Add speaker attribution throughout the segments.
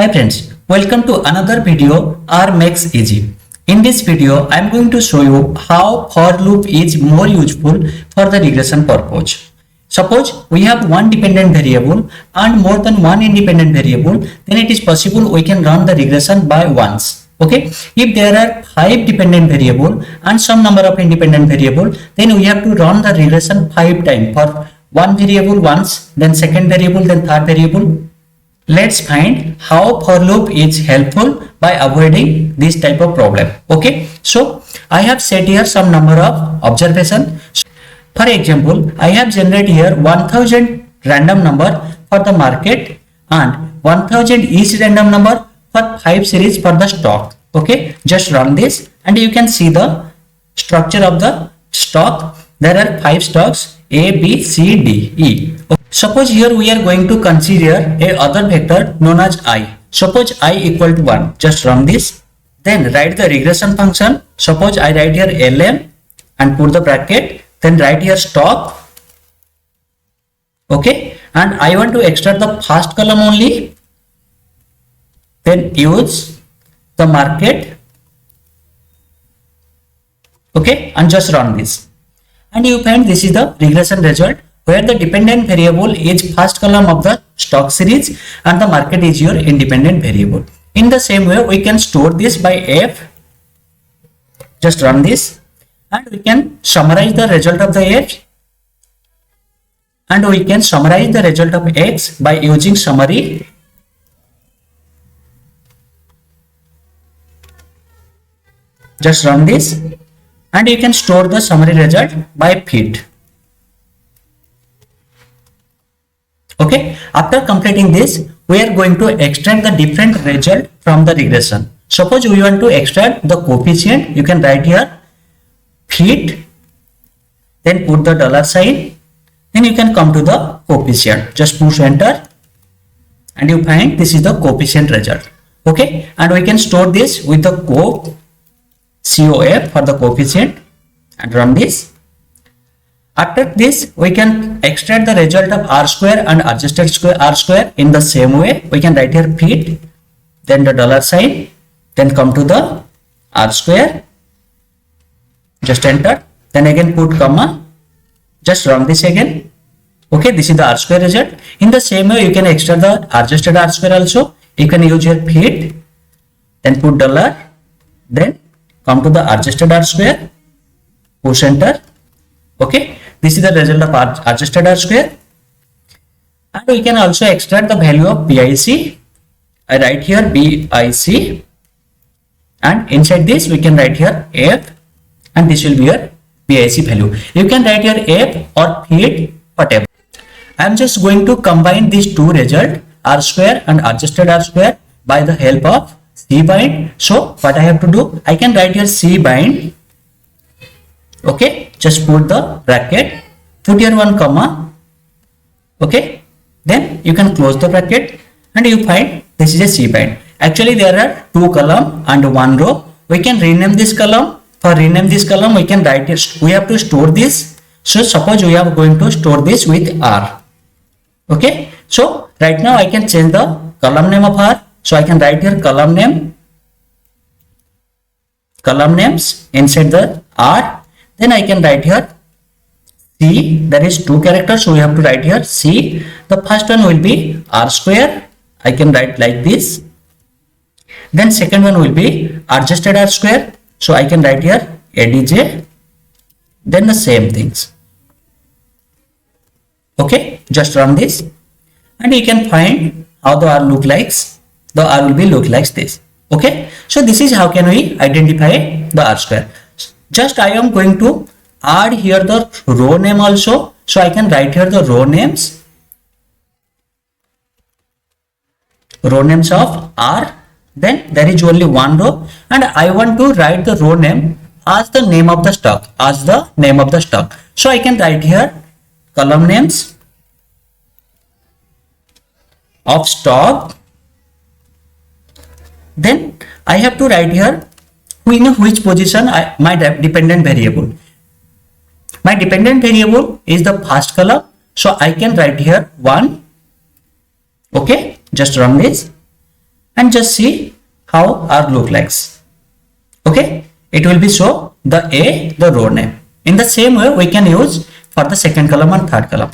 Speaker 1: Hi friends, welcome to another video R makes easy. In this video, I am going to show you how for loop is more useful for the regression purpose. Suppose we have one dependent variable and more than one independent variable, then it is possible we can run the regression by once. Okay, if there are 5 dependent variable and some number of independent variable, then we have to run the regression 5 times for one variable once, then second variable, then third variable. Let's find how for loop is helpful by avoiding this type of problem. Okay, so I have set here some number of observation. For example, I have generated here 1000 random number for the market and 1000 each random number for 5 series for the stock. Okay, just run this and you can see the structure of the stock. There are 5 stocks A, B, C, D, E. Suppose here we are going to consider a other vector known as I. Suppose I equal to 1. Just run this. Then write the regression function. Suppose I write here lm and put the bracket. Then write here stock. Okay. And I want to extract the first column only. Then use the market. Okay. And just run this. And you find this is the regression result, where the dependent variable is first column of the stock series and the market is your independent variable. In the same way, we can store this by F. Just run this and we can summarize the result of the F, and we can summarize the result of X by using summary. Just run this and you can store the summary result by fit. Okay, after completing this, we are going to extract the different result from the regression. Suppose we want to extract the coefficient, you can write here fit, then put the dollar sign, then you can come to the coefficient. Just push enter and you find this is the coefficient result. Okay, and we can store this with the coef for the coefficient and run this. After this, we can extract the result of R square and adjusted square R square in the same way. We can write here fit, then the dollar sign, then come to the R square. Just enter, then again put comma. Just run this again. Okay, this is the R square result. In the same way, you can extract the adjusted R square also. You can use your fit, then put dollar, then come to the adjusted R square, push enter. Okay, this is the result of adjusted R square. And we can also extract the value of BIC. I write here BIC, and inside this we can write here F, and this will be your BIC value. You can write here F or fit, whatever. I am just going to combine these two results, R square and adjusted R square, by the help of C bind. So what I have to do, I can write here C bind. Okay, just put the bracket, put here one comma. Okay, then you can close the bracket and you find this is a C bind. Actually there are 2 column and 1 row. We can rename this column. For rename this column, we can write it. We have to store this. So suppose we are going to store this with R. Okay, so right now I can change the column name of R. So I can write here column names inside the R. Then I can write here C. There is 2 characters, so we have to write here C. The first one will be R square. I can write like this. Then second one will be adjusted R square. So I can write here ADJ. Then the same things. Okay, just run this and you can find how the R look like. The R will be look like this. Okay, so this is how can we identify the R square. Just I am going to add here the row name also. So I can write here the row names of R. Then there is only one row and I want to write the row name as the name of the stock, So I can write here column names of stock. Then I have to write here in which position my dependent variable. My dependent variable is the first column, so I can write here 1. Okay, just run this and just see how our look likes. Okay, it will be show the the row name. In the same way, we can use for the second column and third column.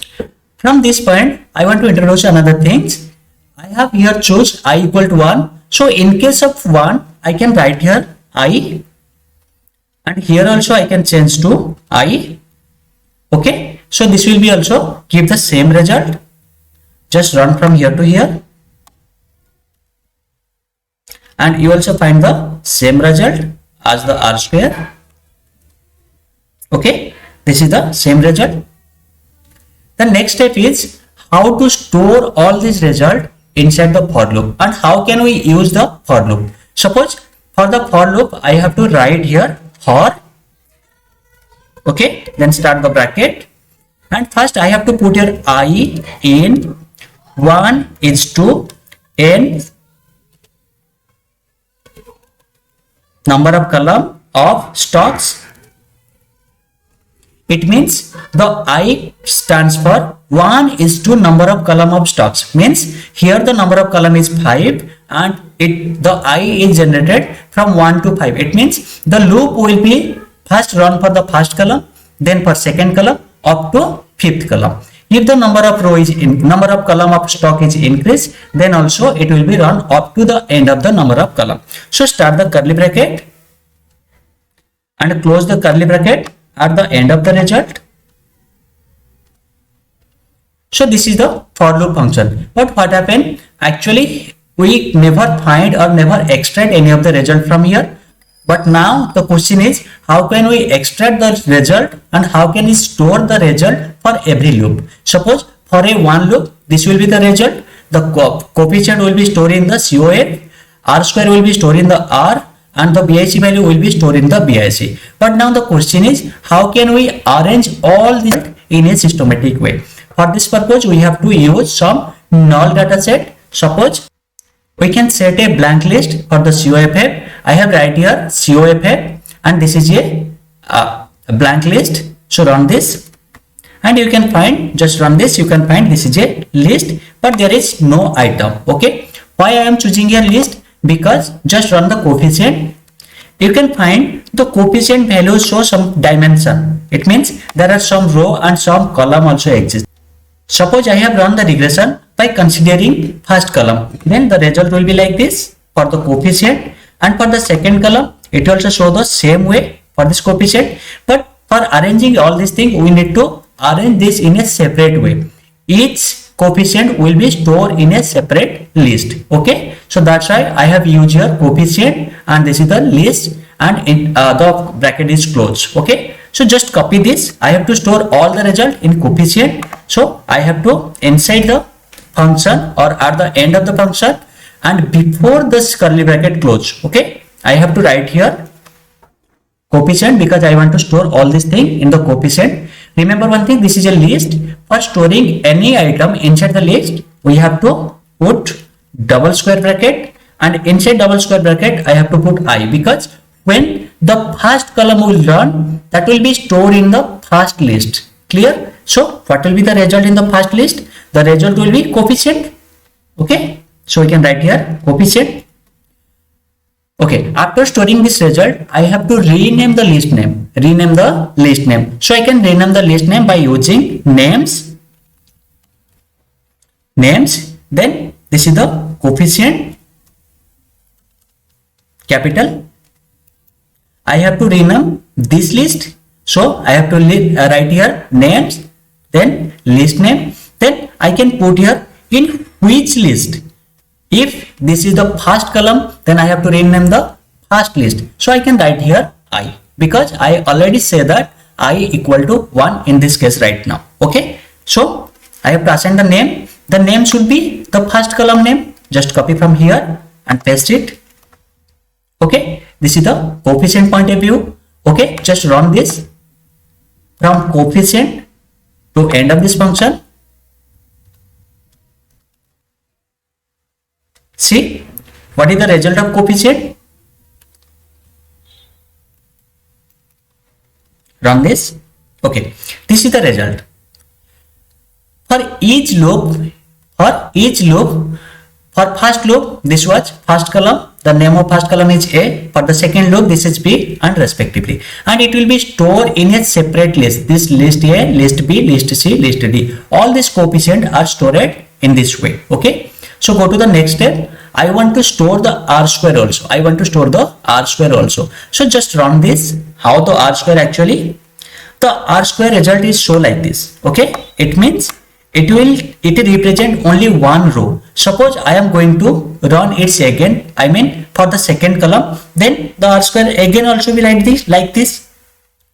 Speaker 1: From this point, I want to introduce another things. I have here choose I equal to 1. So in case of 1, I can write here I, and here also I can change to I. Okay, so this will be also give the same result. Just run from here to here, and you also find the same result as the R square. Okay, this is the same result. The next step is how to store all these result inside the for loop, and how can we use the for loop. Suppose for the for loop, I have to write here for. Okay, then start the bracket, and first I have to put here I in 1 is to n number of column of stocks. It means the I stands for 1 is to number of column of stocks. Means here the number of column is 5, and the I is generated from 1 to 5. It means the loop will be first run for the first column, then for second column up to fifth column. If the number of row is number of column of stock is increased, then also it will be run up to the end of the number of column. So start the curly bracket and close the curly bracket at the end of the result. So this is the for loop function. But what happened? Actually, we never find or never extract any of the result from here. But now the question is, how can we extract the result and how can we store the result for every loop? Suppose for a one loop, this will be the result. The coefficient will be stored in the COF, R square will be stored in the R, and the BIC value will be stored in the BIC. But now the question is, how can we arrange all this in a systematic way? For this purpose, we have to use some null data set. Suppose we can set a blank list for the COFF. I have right here COFF, and this is a blank list. So run this, and you can find, just run this, you can find this is a list, but there is no item. Okay, why I am choosing a list? Because just run the coefficient, you can find the coefficient values show some dimension. It means there are some row and some column also exist. Suppose I have run the regression by considering first column, then the result will be like this for the coefficient, and for the second column it also show the same way for this coefficient. But for arranging all these things, we need to arrange this in a separate way. Each coefficient will be stored in a separate list. Okay, so that's why I have used here coefficient, and this is the list, and the bracket is closed. Okay, so just copy this. I have to store all the result in coefficient, so I have to inside the function or at the end of the function, and before this curly bracket close. Okay, I have to write here coefficient because I want to store all this thing in the coefficient. Remember one thing, this is a list. For storing any item inside the list, we have to put double square bracket, and inside double square bracket I have to put I, because when the first column will run, that will be stored in the first list. Clear? So what will be the result in the first list? The result will be coefficient. Okay, so we can write here coefficient. Okay, after storing this result, I have to rename the list name. Rename the list name. So I can rename the list name by using names. Then this is the coefficient, capital. I have to rename this list. So I have to write here names, then list name. Then I can put here in which list. If this is the first column, then I have to rename the first list. So I can write here I, because I already say that I equal to 1 in this case right now. Okay, so I have to assign the name. The name should be the first column name. Just copy from here and paste it. Okay, this is the coefficient point of view. Okay, just run this from coefficient to end of this function. See what is the result of coefficient? Run this. Okay, this is the result. For each loop, For first loop, this was first column. The name of first column is A. For the second loop, this is B and respectively. And it will be stored in a separate list. This list A, list B, list C, list D. All these coefficients are stored in this way. Okay. So go to the next step. I want to store the R square also. I want to store the R square also. So just run this. How the R square actually? The R square result is show like this. Okay. It means it represent only one row. Suppose I am going to run it again, I mean for the second column, then the R square again also be like this.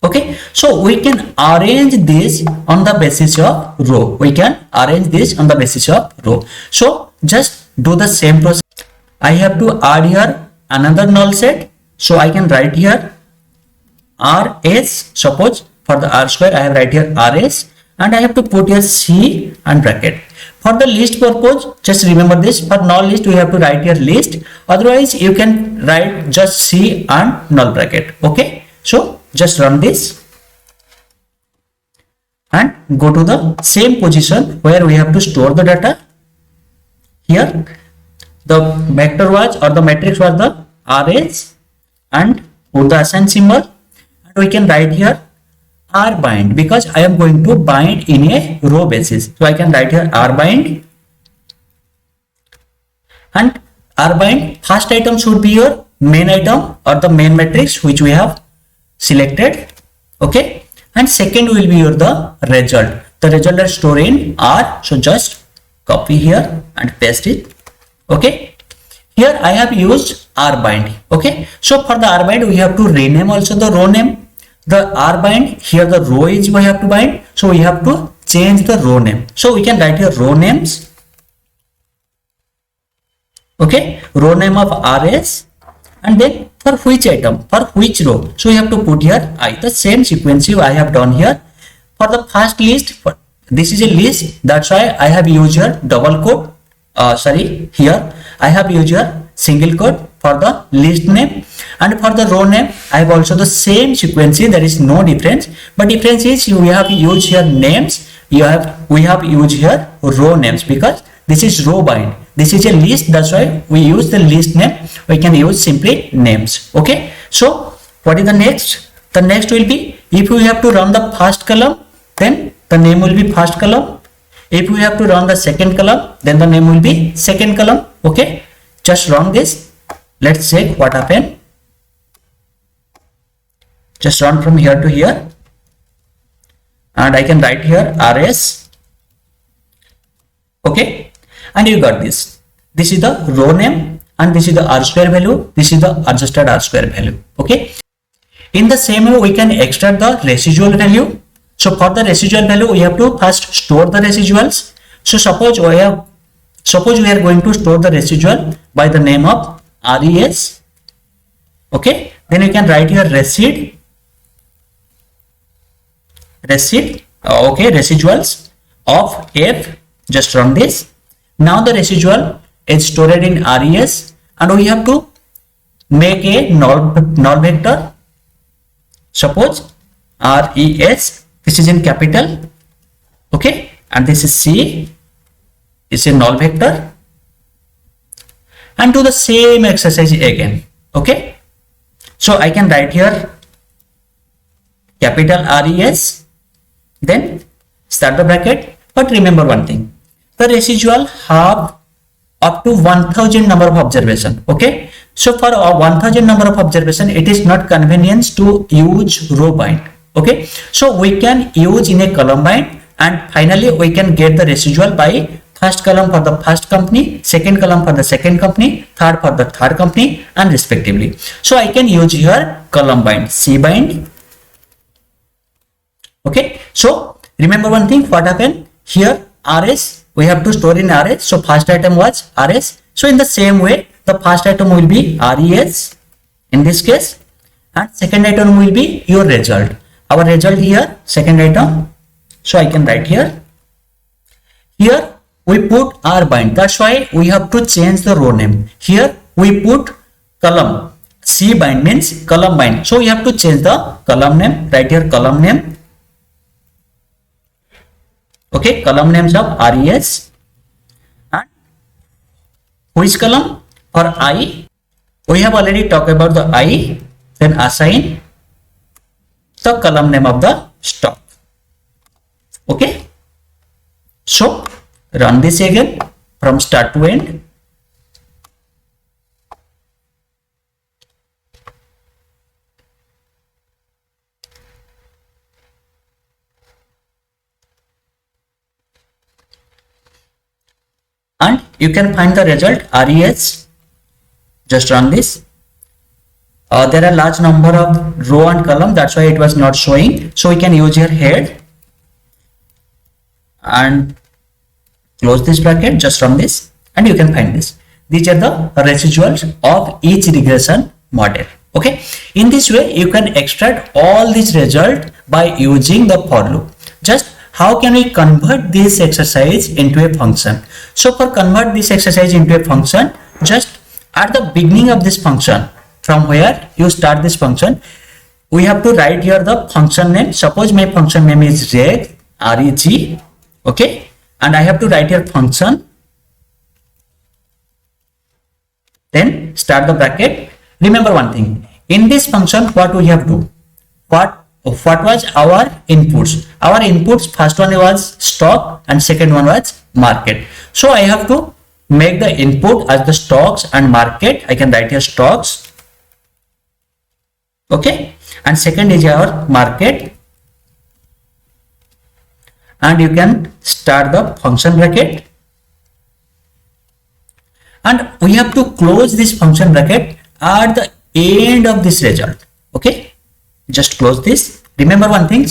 Speaker 1: Okay, so we can arrange this on the basis of row. We can arrange this on the basis of row. So just do the same process. I have to add here another null set. So I can write here RS. Suppose for the R square I have write here RS. And I have to put here C and bracket. For the list purpose, just remember this. For null list, we have to write here list. Otherwise, you can write just C and null bracket. Okay. So just run this and go to the same position where we have to store the data. Here, the vector was or the matrix was the RS and put the assign symbol. And we can write here R bind because I am going to bind in a row basis. So I can write here R bind, and R bind first item should be your main item or the main matrix which we have selected. Okay, and second will be your the result. The result is stored in R. So just copy here and paste it. Okay, here I have used R bind. Okay, so for the R bind we have to rename also the row name. The R bind here the row is we have to bind, so we have to change the row name. So we can write here row names. Okay, row name of RS, and then for which item, for which row, so we have to put here I. The same sequence I have done here for the first list. This is a list, that's why I have used here double quote. Here I have used here single quote for the list name, and for the row name I have also the same sequence. There is no difference, but difference is we have used here names. We have used here row names because this is row bind. This is a list, that's why we use the list name. We can use simply names. Okay, so what is the next? The next will be if we have to run the first column, then the name will be first column. If we have to run the second column, then the name will be second column. Okay, just run this. Let's check what happened. Just run from here to here, and I can write here RS. Okay, and you got this. This is the row name, and this is the R square value. This is the adjusted R square value. Okay. In the same way, we can extract the residual value. So for the residual value, we have to first store the residuals. So suppose we are going to store the residual by the name of RES. Okay, then you can write here receipt. Okay, residuals of F. Just run this. Now the residual is stored in RES, and we have to make a null vector. Suppose RES, this is in capital. Okay, and this is C, is a null vector, and do the same exercise again. Okay, so I can write here capital RES, then start the bracket. But remember one thing, the residual have up to 1000 number of observation. Okay, so for 1000 number of observation, it is not convenient to use row bind. Okay, so we can use in a column bind, and finally we can get the residual by first column for the first company, second column for the second company, third for the third company, and respectively. So I can use here column bind, C bind. Okay, so remember one thing, what happened here, RS, we have to store in RS. So first item was RS. So in the same way, the first item will be RES in this case, and second item will be your result. Our result here, second item. So I can write here. Here we put R bind. That's why we have to change the row name. Here we put column. C bind means column bind. So we have to change the column name. Write here column name. Okay, column names of RES, and Which column? For I, we have already talked about the I. Then assign the column name of the stock. Okay, so run this again from start to end. And you can find the result RES. Just run this. There are large number of row and column, that's why it was not showing. So we can use here head and close this bracket, just run this, and you can find this. These are the residuals of each regression model. Okay, in this way you can extract all these result by using the for loop. Just how can we convert this exercise into a function? So for convert this exercise into a function, just at the beginning of this function, from where you start this function, we have to write here the function name. Suppose my function name is reg, reg, okay, and I have to write here function, then start the bracket. Remember one thing, in this function what we have to do, what was our inputs? Our inputs, first one was stock and second one was market. So I have to make the input as the stocks and market. I can write here stocks, okay, and second is our market, and you can start the function bracket, and we have to close this function bracket at the end of this result. Okay, just close this. Remember one thing,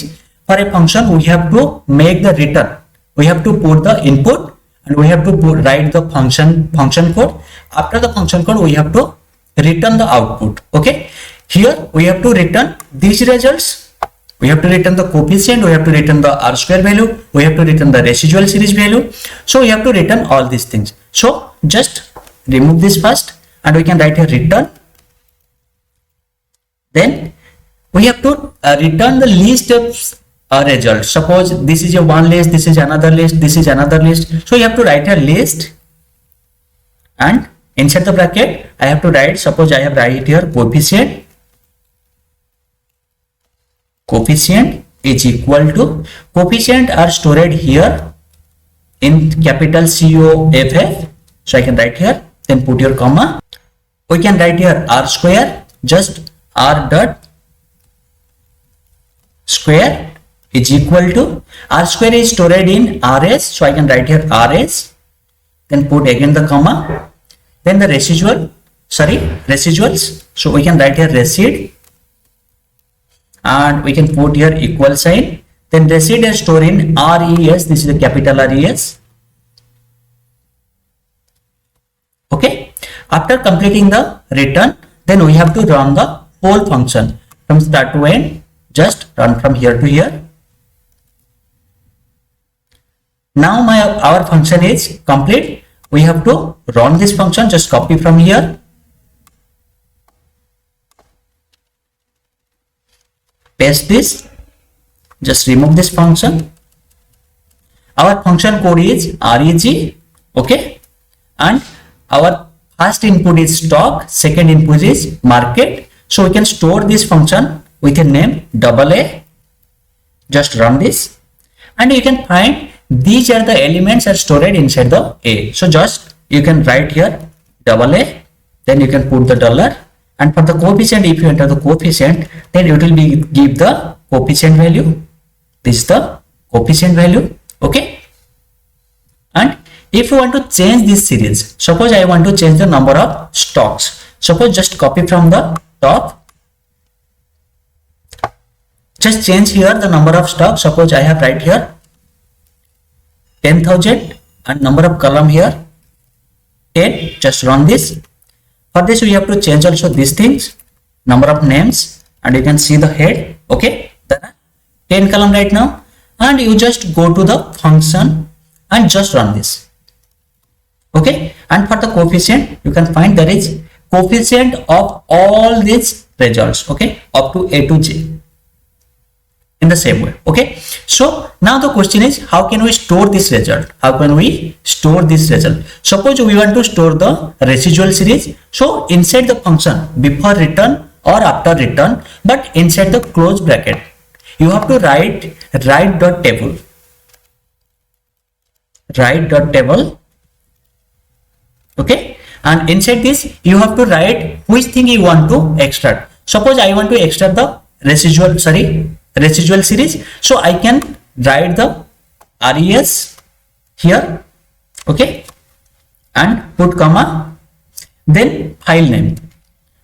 Speaker 1: for a function we have to make the return, we have to put the input and we have to write the function code. After the function code we have to return the output. Okay, here we have to return these results, we have to return the coefficient, we have to return the R square value, we have to return the residual series value. So we have to return all these things. So just remove this first and we can write a return. Then we have to return the list of results. Suppose this is a one list, this is another list, this is another list. So you have to write a list and inside the bracket I have to write, suppose I have write here coefficient. Coefficient is equal to, coefficient are stored here in capital COFF. So I can write here, then put your comma. We can write here R square, just R dot square is equal to, R square is stored in RS. So I can write here RS, then put again the comma, then the residuals. So we can write here resid, and we can put here equal sign, then resid is stored in RES. This is the capital RES. Okay, after completing the return, then we have to run the whole function from start to end. Just run from here to here. Now our function is complete. We have to run this function. Just copy from here, paste this, just remove this function. Our function code is reg, okay, and our first input is stock, second input is market. So we can store this function with a name AA. Just run this and you can find these are the elements are stored inside the A. So just you can write here AA, then you can put the dollar, and for the coefficient, if you enter the coefficient, then it will be give the coefficient value. This is the coefficient value. Okay, and if you want to change this series, suppose I want to change the number of stocks. Suppose just copy from the top, just change here the number of stocks. Suppose I have write here 10,000 and number of column here 10. Just run this. For this we have to change also these things, number of names, and you can see the head. Okay, there are 10 column right now, and you just go to the function and just run this. Okay, and for the coefficient you can find there is coefficient of all these results, okay, up to A to J. in the same way. Okay, so now the question is, how can we store this result? How can we store this result? Suppose we want to store the residual series. So inside the function, before return or after return, but inside the close bracket, you have to write write.table, write.table. Okay, and inside this you have to write which thing you want to extract. Suppose I want to extract the residual series, so I can write the res here. Okay, and put comma, then file name.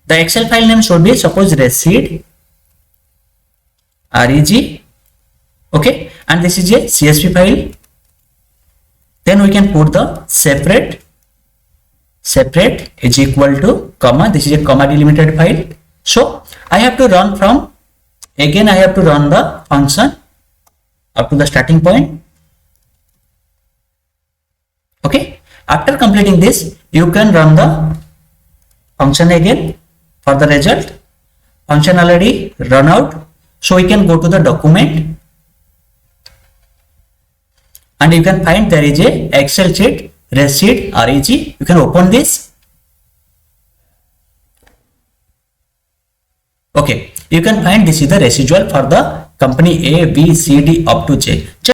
Speaker 1: The Excel file name should be, suppose, receipt reg. Okay, and this is a CSV file. Then we can put the separate is equal to comma, this is a comma delimited file. So I have to run from, again I have to run the function up to the starting point. Okay, after completing this, you can run the function again for the result. Function already run out, so we can go to the document and you can find there is a Excel sheet receipt reg. You can open this. Okay, you can find this is the residual for the company A, B, C, D up to J.